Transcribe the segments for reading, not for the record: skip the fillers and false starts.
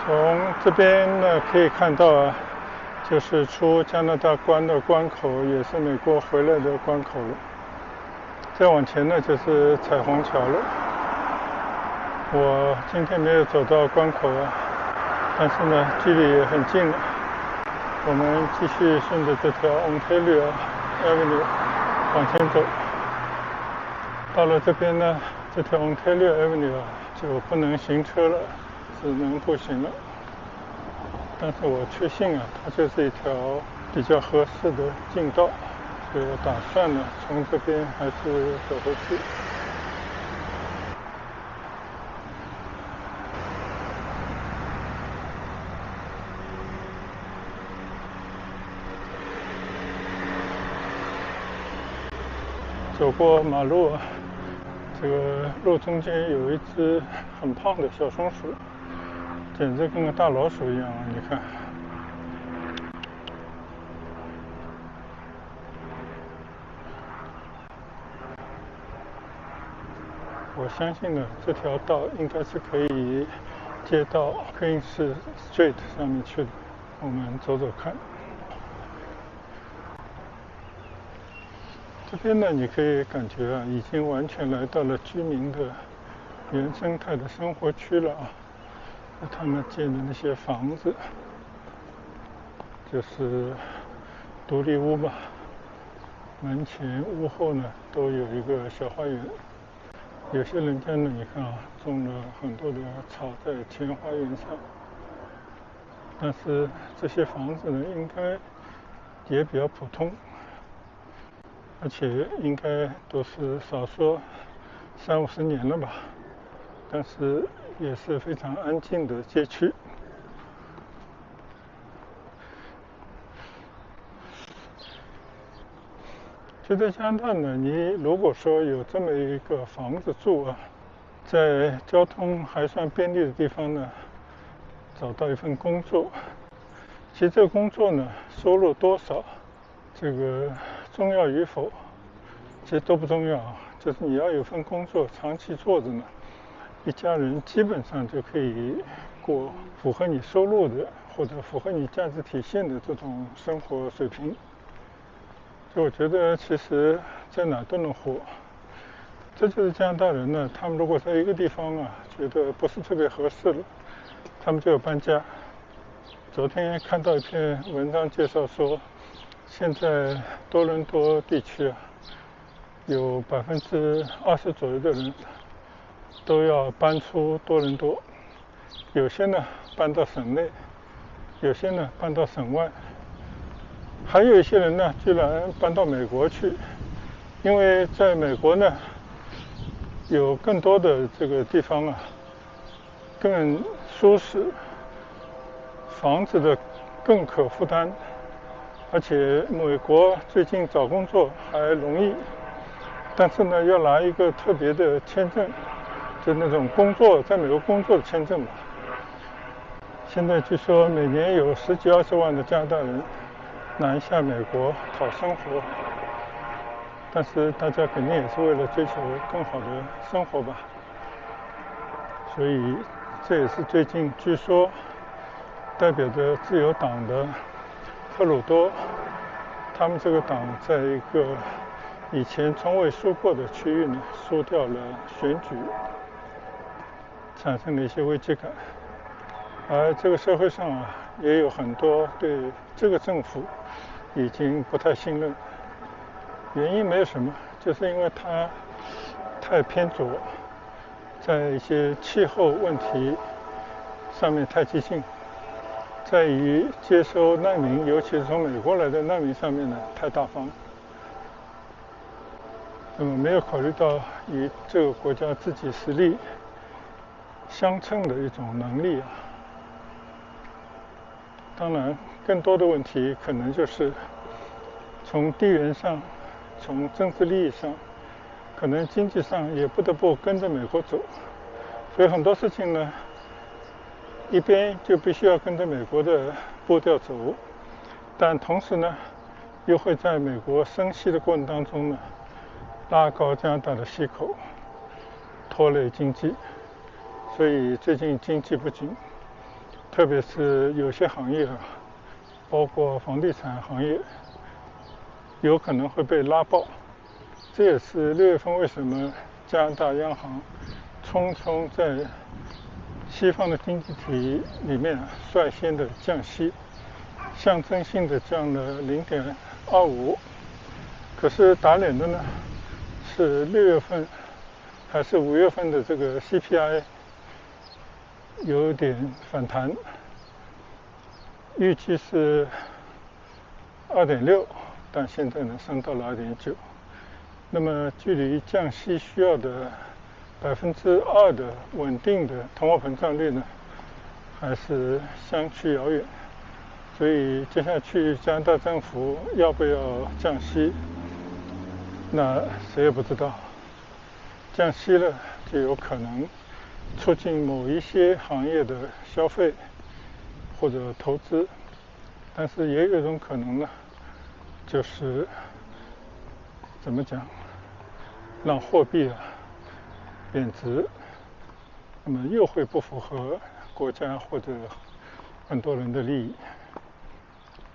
从这边呢可以看到啊，就是出加拿大关的关口，也是美国回来的关口了。再往前呢就是彩虹桥了。我今天没有走到关口啊，但是呢距离也很近了。我们继续顺着这条 Ontario Avenue 往前走。到了这边呢，这条 Ontario Avenue 就不能行车了，只能步行了。但是我确信啊，它就是一条比较合适的近道，所以我打算呢，从这边还是走回去。走过马路啊，这个路中间有一只很胖的小松鼠，简直跟个大老鼠一样啊！你看。我相信呢，这条道应该是可以接到 Queen Street 上面去的。我们走走看。这边呢，你可以感觉啊，已经完全来到了居民的原生态的生活区了啊。他们建的那些房子，就是独立屋吧，门前屋后呢都有一个小花园。有些人家呢，你看啊，种了很多的草在前花园上，但是这些房子呢，应该也比较普通，而且应该都是少说30-50年了吧，但是也是非常安静的街区。就在加拿大呢，你如果说有这么一个房子住啊，在交通还算便利的地方呢，找到一份工作。其实这个工作呢，收入多少，这个重要与否，其实都不重要。就是你要有份工作，长期做着呢，一家人基本上就可以过符合你收入的或者符合你价值体现的这种生活水平。就我觉得其实在哪都能活。这就是加拿大人呢，他们如果在一个地方啊觉得不是特别合适了，他们就要搬家。昨天看到一篇文章介绍说，现在多伦多地区啊，有20%左右的人都要搬出多伦多，有些呢搬到省内，有些呢搬到省外，还有一些人呢居然搬到美国去，因为在美国呢有更多的这个地方啊更舒适，房子的更可负担，而且美国最近找工作还容易，但是呢要拿一个特别的签证，就那种在美国工作的签证吧。现在据说每年有10几20万的加拿大人南下美国讨生活，但是大家肯定也是为了追求更好的生活吧。所以这也是最近据说代表着自由党的特鲁多，他们这个党在一个以前从未输过的区域呢输掉了选举，产生了一些危机感。而这个社会上啊，也有很多对这个政府已经不太信任，原因没有什么，就是因为它太偏左，在一些气候问题上面太激进，在于接收难民，尤其是从美国来的难民上面呢太大方，那么没有考虑到与这个国家自己实力相称的一种能力啊。当然更多的问题可能就是从地缘上，从政治利益上，可能经济上也不得不跟着美国走，所以很多事情呢一边就必须要跟着美国的步调走，但同时呢又会在美国升息的过程当中呢拉高加拿大的息口，拖累经济，所以最近经济不景，特别是有些行业包括房地产行业，有可能会被拉爆。这也是6月份为什么加拿大央行匆匆在西方的经济体里面率先的降息，象征性的降了0.25，可是打脸的呢是6月份还是5月份的这个 CPI 有点反弹，预计是2.6，但现在呢升到了2.9。那么距离降息需要的2%的稳定的通货膨胀率呢，还是相去遥远。所以接下去加拿大政府要不要降息，那谁也不知道。降息了就有可能促进某一些行业的消费或者投资，但是也有一种可能呢，就是怎么讲，让货币贬值，那么又会不符合国家或者很多人的利益。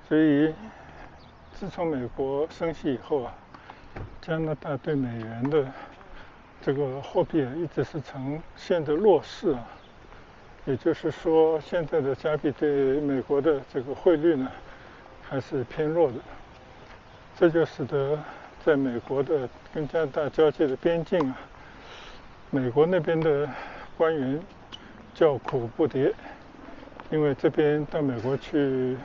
所以自从美国升息以后加拿大对美元的这个货币一直是呈现的弱势也就是说现在的加币对美国的这个汇率呢还是偏弱的，这就使得在美国的跟加拿大交界的边境美国那边的官员叫苦不迭，因为这边到美国去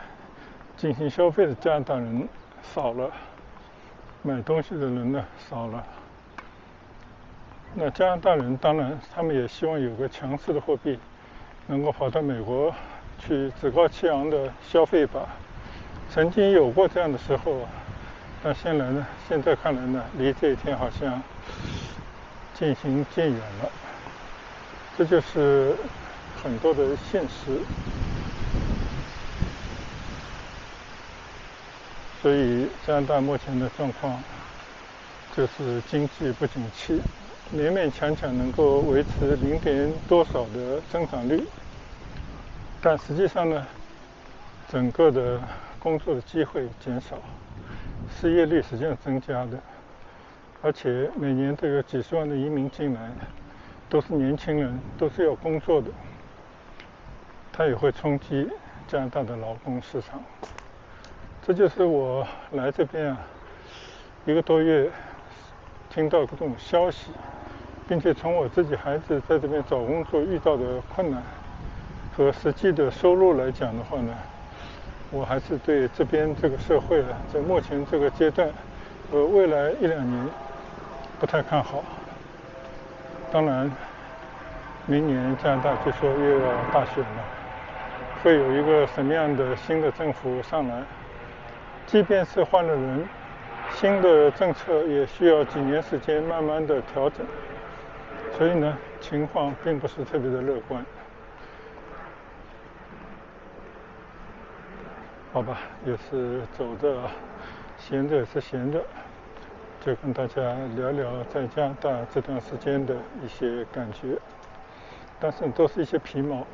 进行消费的加拿大人少了，买东西的人呢少了。那加拿大人当然他们也希望有个强势的货币能够跑到美国去趾高气扬的消费吧，曾经有过这样的时候但现在看来呢离这一天好像渐行渐远了，这就是很多的现实。所以加拿大目前的状况就是经济不景气，勉勉强强能够维持0.多少的增长率，但实际上呢整个的工作的机会减少，失业率实际上增加的，而且每年都有几十万的移民进来，都是年轻人，都是要工作的，它也会冲击加拿大的劳工市场。这就是我来这边1个多月听到各种消息，并且从我自己孩子在这边找工作遇到的困难和实际的收入来讲的话呢，我还是对这边这个社会在目前这个阶段和未来1-2年不太看好。当然明年加拿大据说又要大选了，会有一个什么样的新的政府上来，即便是换了人，新的政策也需要几年时间慢慢的调整，所以呢情况并不是特别的乐观。好吧，也是走着闲着也是闲着，就跟大家聊聊在加拿大这段时间的一些感觉，但是都是一些皮毛，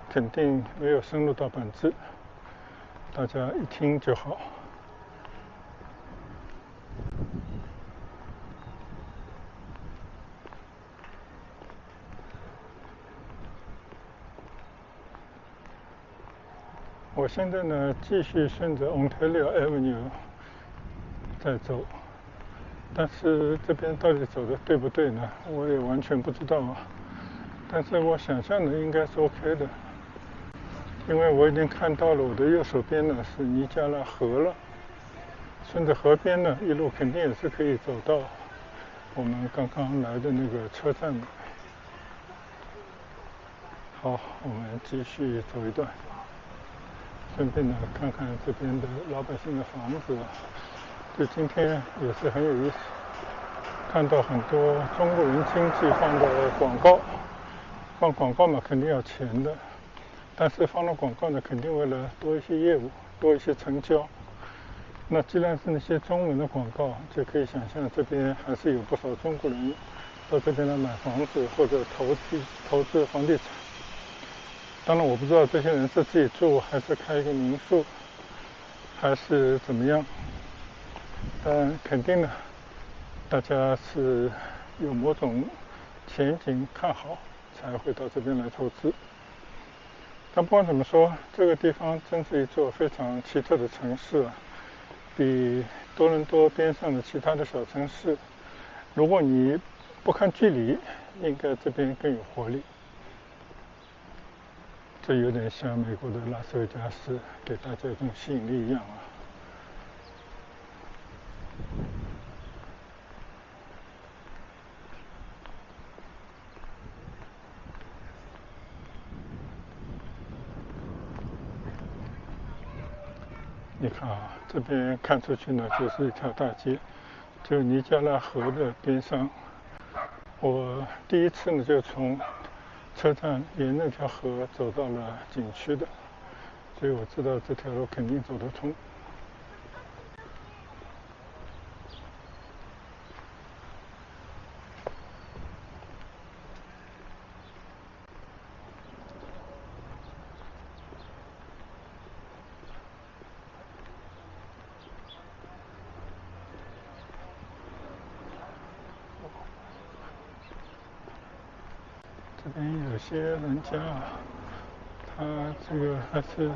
肯定没有深入到本质，大家一听就好。我现在呢继续顺着 Ontario Avenue 在走，但是这边到底走的对不对呢？我也完全不知道但是我想象的应该是 OK 的，因为我已经看到了我的右手边呢是尼加拉河了，顺着河边呢一路肯定也是可以走到我们刚刚来的那个车站的。好，我们继续走一段，顺便呢看看这边的老百姓的房子就今天也是很有意思，看到很多中国人经济放的广告，放广告嘛肯定要钱的，但是放了广告呢肯定为了多一些业务，多一些成交。那既然是那些中文的广告，就可以想象这边还是有不少中国人到这边来买房子或者投资房地产。当然我不知道这些人是自己住还是开一个民宿还是怎么样，但肯定的，大家是有某种前景看好才会到这边来投资。但不管怎么说，这个地方真是一座非常奇特的城市啊，比多伦多边上的其他的小城市，如果你不看距离，应该这边更有活力。这有点像美国的拉斯维加斯给大家一种吸引力一样啊。你看啊，这边看出去呢就是一条大街，就尼加拉河的边上。我第一次呢就从车站沿那条河走到了景区的，所以我知道这条路肯定走得通。这边有些人家啊，他这个还是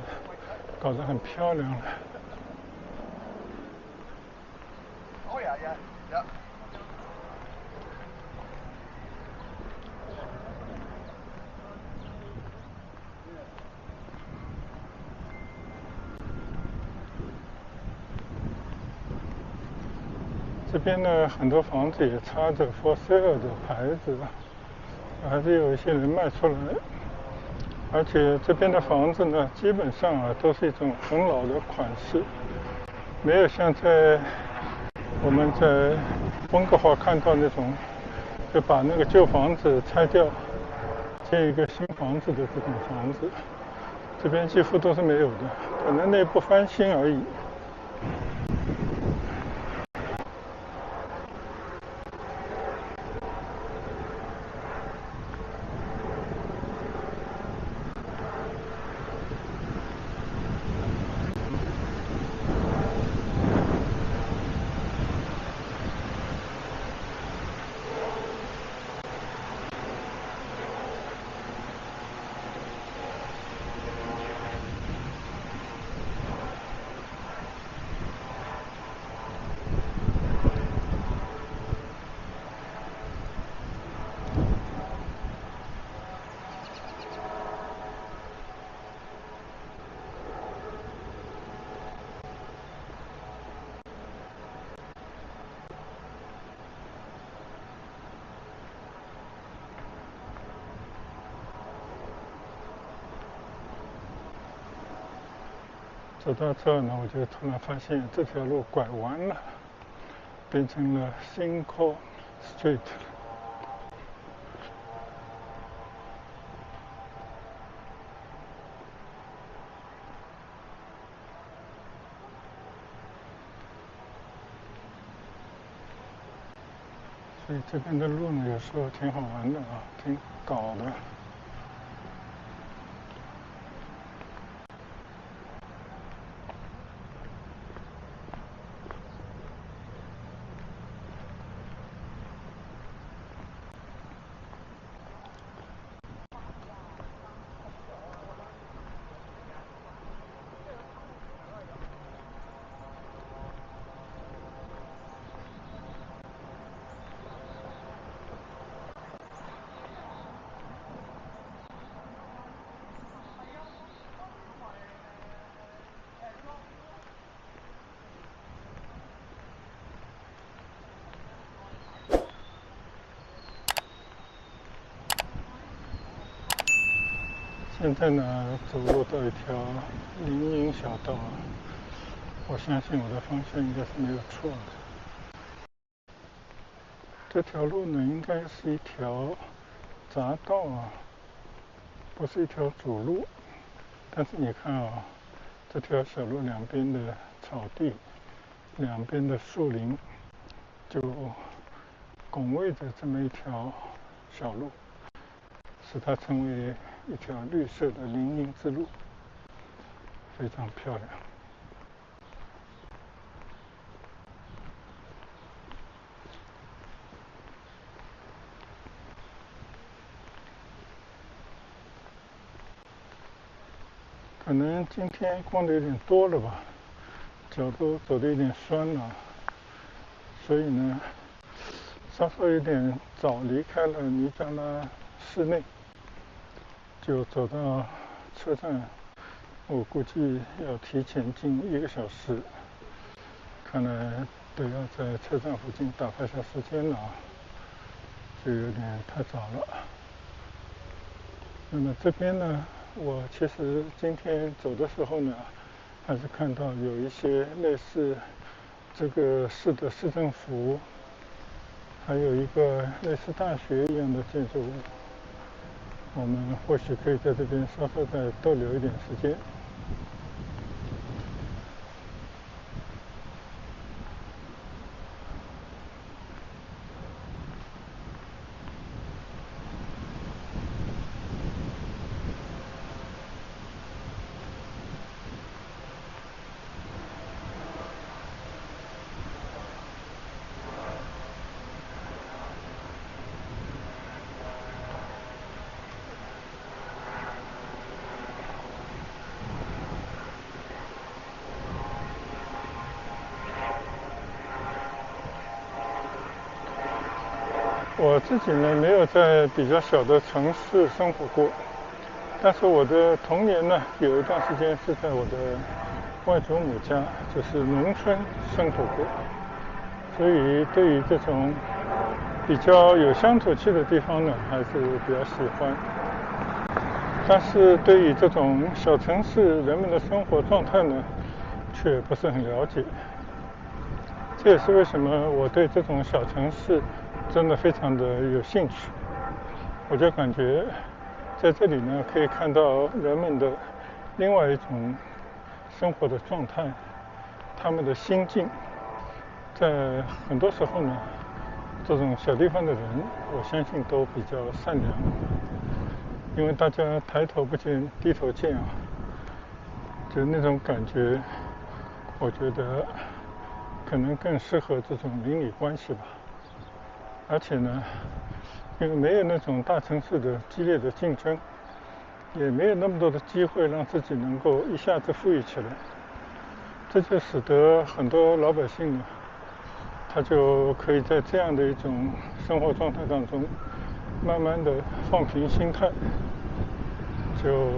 搞得很漂亮了。这边呢，很多房子也插着 for sale 的牌子，还是有一些人卖出来。而且这边的房子呢，基本上啊都是一种很老的款式，没有像在我们在温哥华看到那种，就把那个旧房子拆掉，建一个新房子的这种房子，这边几乎都是没有的，可能内部翻新而已。走到这儿呢，我就突然发现这条路拐弯了，变成了 Simcoe Street。所以这边的路呢，有时候挺好玩的啊，挺搞的。现在呢，走入到一条林荫小道，我相信我的方向应该是没有错的。这条路呢，应该是一条匝道啊，不是一条主路。但是你看啊，这条小路两边的草地，两边的树林，就拱卫着这么一条小路，使它成为一条绿色的林荫之路，非常漂亮。可能今天逛的有点多了吧，脚都走得有点酸了，所以呢，稍稍有点早离开了尼加拉市内，就走到车站。我估计要提前近1个小时，看来都要在车站附近打发下时间了，就有点太早了。那么这边呢，我其实今天走的时候呢，还是看到有一些类似这个市的市政府，还有一个类似大学一样的建筑物。我们或许可以在这边稍稍再逗留一点时间。我自己呢，没有在比较小的城市生活过，但是我的童年呢，有一段时间是在我的外祖母家，就是农村生活过，所以对于这种比较有乡土气的地方呢，还是比较喜欢。但是对于这种小城市人们的生活状态呢，却不是很了解。这也是为什么我对这种小城市真的非常的有兴趣。我就感觉在这里呢，可以看到人们的另外一种生活的状态，他们的心境。在很多时候呢，这种小地方的人，我相信都比较善良，因为大家抬头不见低头见啊，就那种感觉，我觉得可能更适合这种邻里关系吧。而且呢，因为没有那种大城市的激烈的竞争，也没有那么多的机会让自己能够一下子富裕起来，这就使得很多老百姓呢，他就可以在这样的一种生活状态当中，慢慢的放平心态，就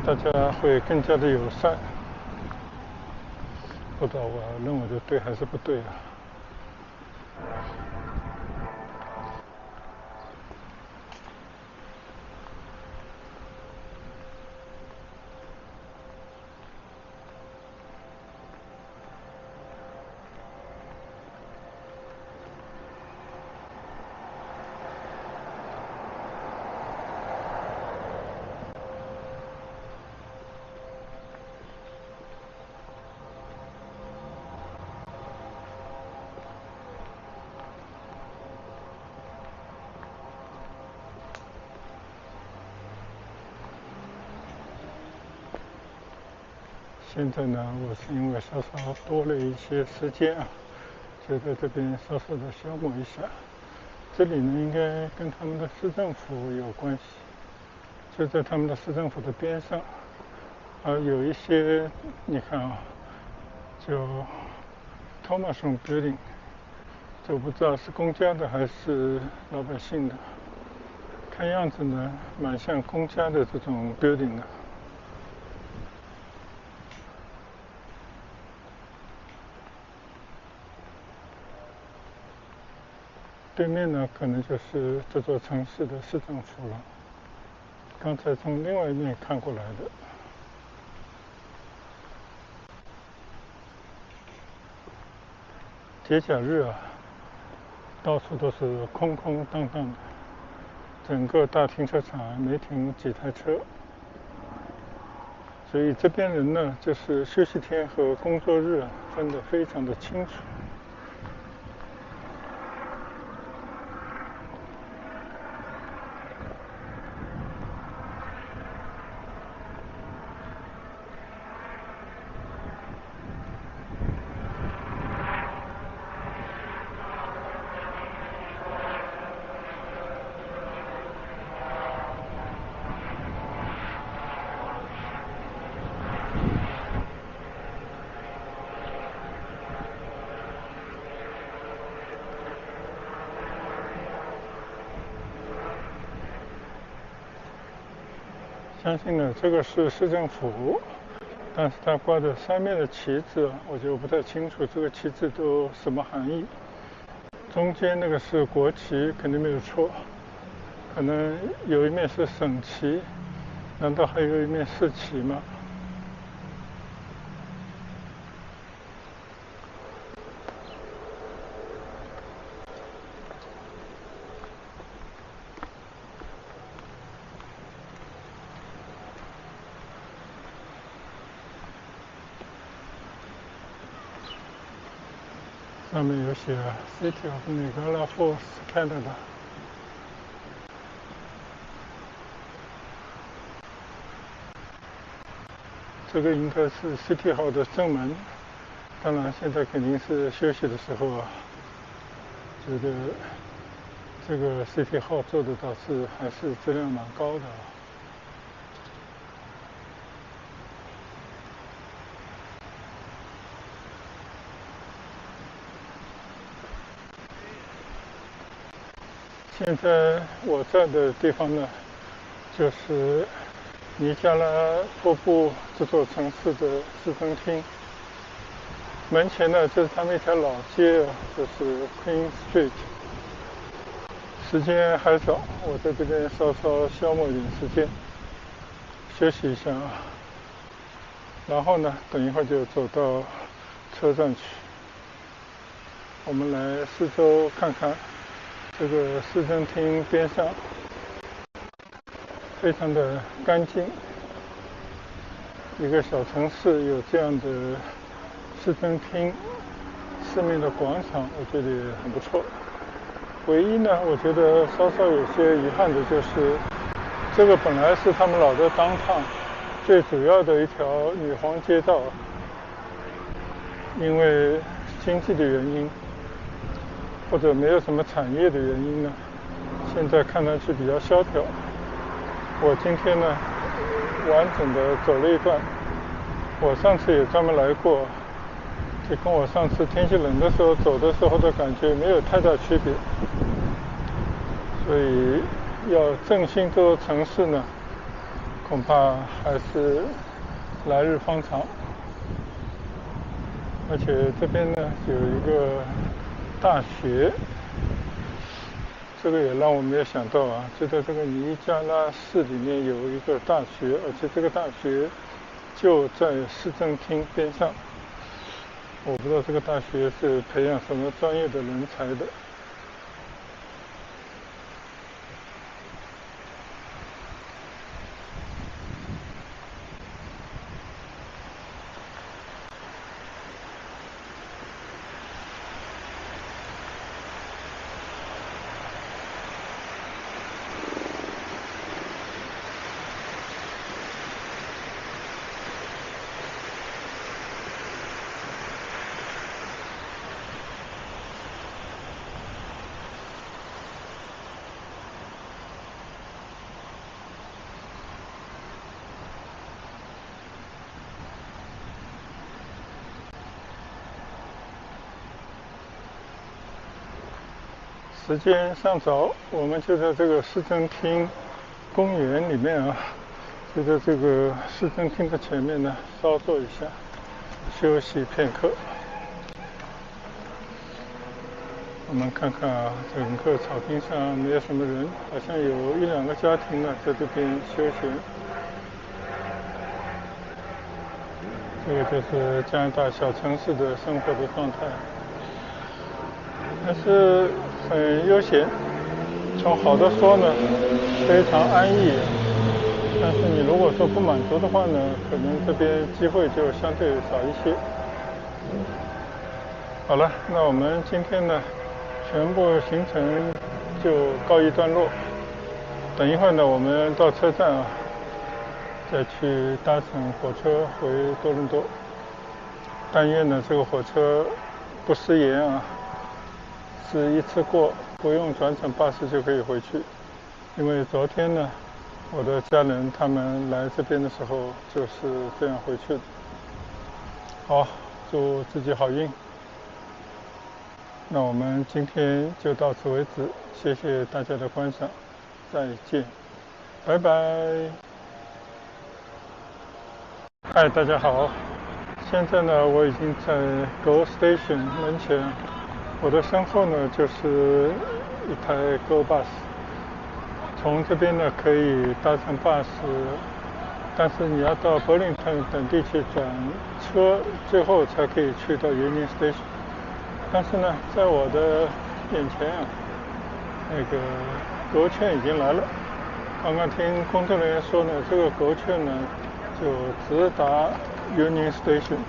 大家会更加的友善。不知道我认为的对还是不对啊？现在呢，我是因为稍稍多了一些时间啊，就在这边稍稍的消磨一下。这里呢，应该跟他们的市政府有关系，就在他们的市政府的边上，有一些你看啊，就 Thomason Building， 就不知道是公家的还是老百姓的，看样子呢，蛮像公家的这种 building 的。对面呢，可能就是这座城市的市政府了。刚才从另外一面看过来的。节假日啊，到处都是空空荡荡的，整个大停车场没停几台车，所以这边人呢，就是休息天和工作日啊，分得非常的清楚。相信呢，这个是市政府，但是它挂的三面的旗帜，我就不太清楚这个旗帜都什么含义。中间那个是国旗，肯定没有错，可能有一面是省旗，难道还有一面市旗吗？上面有写 City of Niagara Falls, Canada。这个应该是 City Hall 的正门，当然现在肯定是休息的时候啊。觉得这个 City Hall 做的倒是还是质量蛮高的啊。现在我在的地方呢，就是尼加拉瀑布这座城市的市政厅。门前呢就是他们一条老街，就是 Queen Street。时间还早，我在这边稍稍消磨一点时间，休息一下啊。然后呢，等一会儿就走到车站去。我们来四周看看。这个市政厅边上非常的干净，一个小城市有这样的市政厅，四面的广场，我觉得也很不错。唯一呢，我觉得稍稍有些遗憾的就是，这个本来是他们老的downtown最主要的一条女皇街道，因为经济的原因或者没有什么产业的原因呢，现在看上去比较萧条。我今天呢，完整的走了一段。我上次也专门来过，就跟我上次天气冷的时候走的时候的感觉没有太大区别。所以要振兴这座城市呢，恐怕还是来日方长。而且这边呢有一个大学。这个也让我没有想到啊，就在这个尼加拉市里面有一个大学，而且这个大学就在市政厅边上。我不知道这个大学是培养什么专业的人才的。时间尚早，我们就在这个市政厅公园里面啊，就在这个市政厅的前面呢稍坐一下，休息片刻。我们看看啊，整个草坪上没有什么人，好像有一两个家庭呢在这边休闲。这个就是加拿大小城市的生活的状态，还是很悠闲。从好的说呢，非常安逸。但是你如果说不满足的话呢，可能这边机会就相对少一些。好了，那我们今天呢，全部行程就告一段落。等一会儿呢，我们到车站啊，再去搭乘火车回多伦多。但愿呢，这个火车不失延啊，是一次过，不用转乘巴士就可以回去。因为昨天呢，我的家人他们来这边的时候就是这样回去的。好，祝自己好运。那我们今天就到此为止，谢谢大家的观赏，再见，拜拜。嗨，大家好。现在呢，我已经在 Go Station 门前，我的身后呢就是一台 Go Bus。从这边呢可以搭乘 bus，但是你要到 Burlington 等地去转车，最后才可以去到 Union Station。但是呢，在我的眼前啊，那个GO券已经来了。刚刚听工作人员说呢，这个GO券呢就直达 Union Station，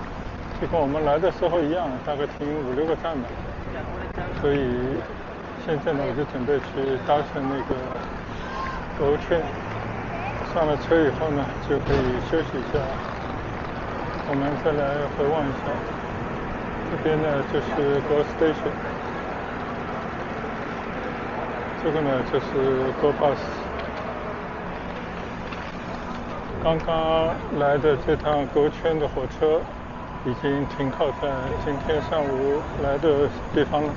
就跟我们来的时候一样，大概停5、6个站吧。所以现在呢，我就准备去搭乘那个GO券。上了车以后呢，就可以休息一下。我们再来回望一下，这边呢就是 GO Station， 这个呢就是 GO Bus。刚刚来的这趟 GO 圈的火车已经停靠在今天上午来的地方了。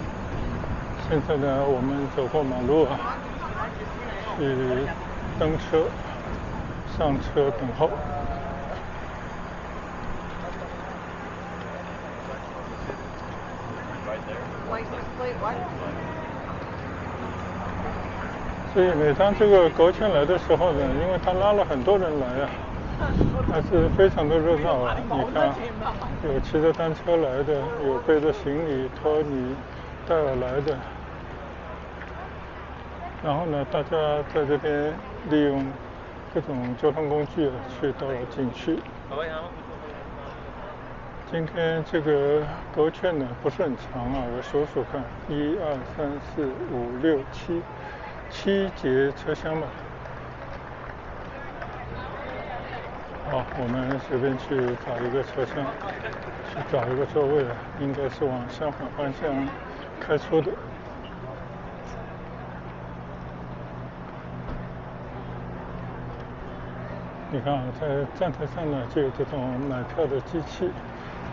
现在呢，我们走过马路啊，去登车、上车等候。所以每当这个GO圈来的时候呢，因为它拉了很多人来啊，还是非常的热闹啊。你看，有骑着单车来的，有背着行李托你戴尔来的。然后呢，大家在这边利用各种交通工具去到景区。今天这个GO券呢不是很长啊，我数数看，1、2、3、4、5、6、7节车厢吧。好，我们随便去找一个车厢，去找一个座位，应该是往相反方向开出的。你看啊，在站台上呢就有这种买票的机器，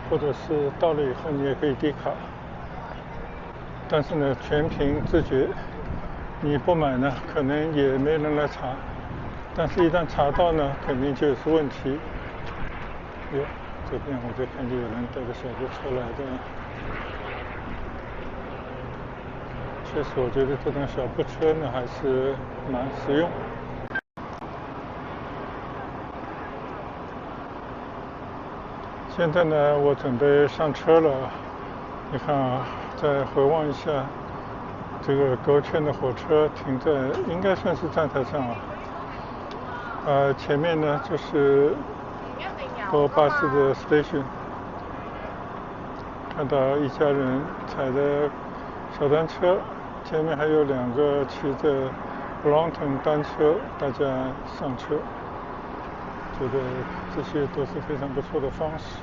或者是到了以后你也可以滴卡，但是呢全凭自觉，你不买呢可能也没人来查，但是一旦查到呢肯定就有问题。哟，这边我就看见有人带着小推车来的，确实我觉得这种小步车呢还是蛮实用。现在呢，我准备上车了。你看啊，再回望一下，这个GO圈的火车停在应该算是站台上啊。前面呢就是 GO Bus的 station。看到一家人踩着小单车，前面还有2个骑着 Brompton 单车，大家上车。觉得这些都是非常不错的方式。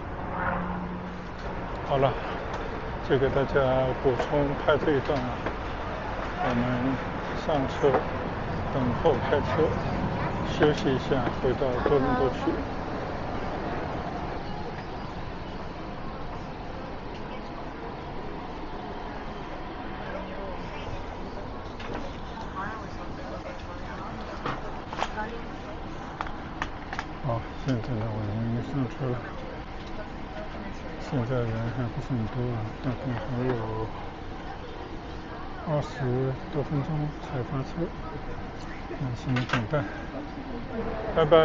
好了，就给大家补充拍这一段啊。我们上车，等候开车，休息一下，回到多伦多去。好，现在呢我已经上车了。现在人还不是很多啊，大概还有20多分钟才发车，耐心等待。拜拜。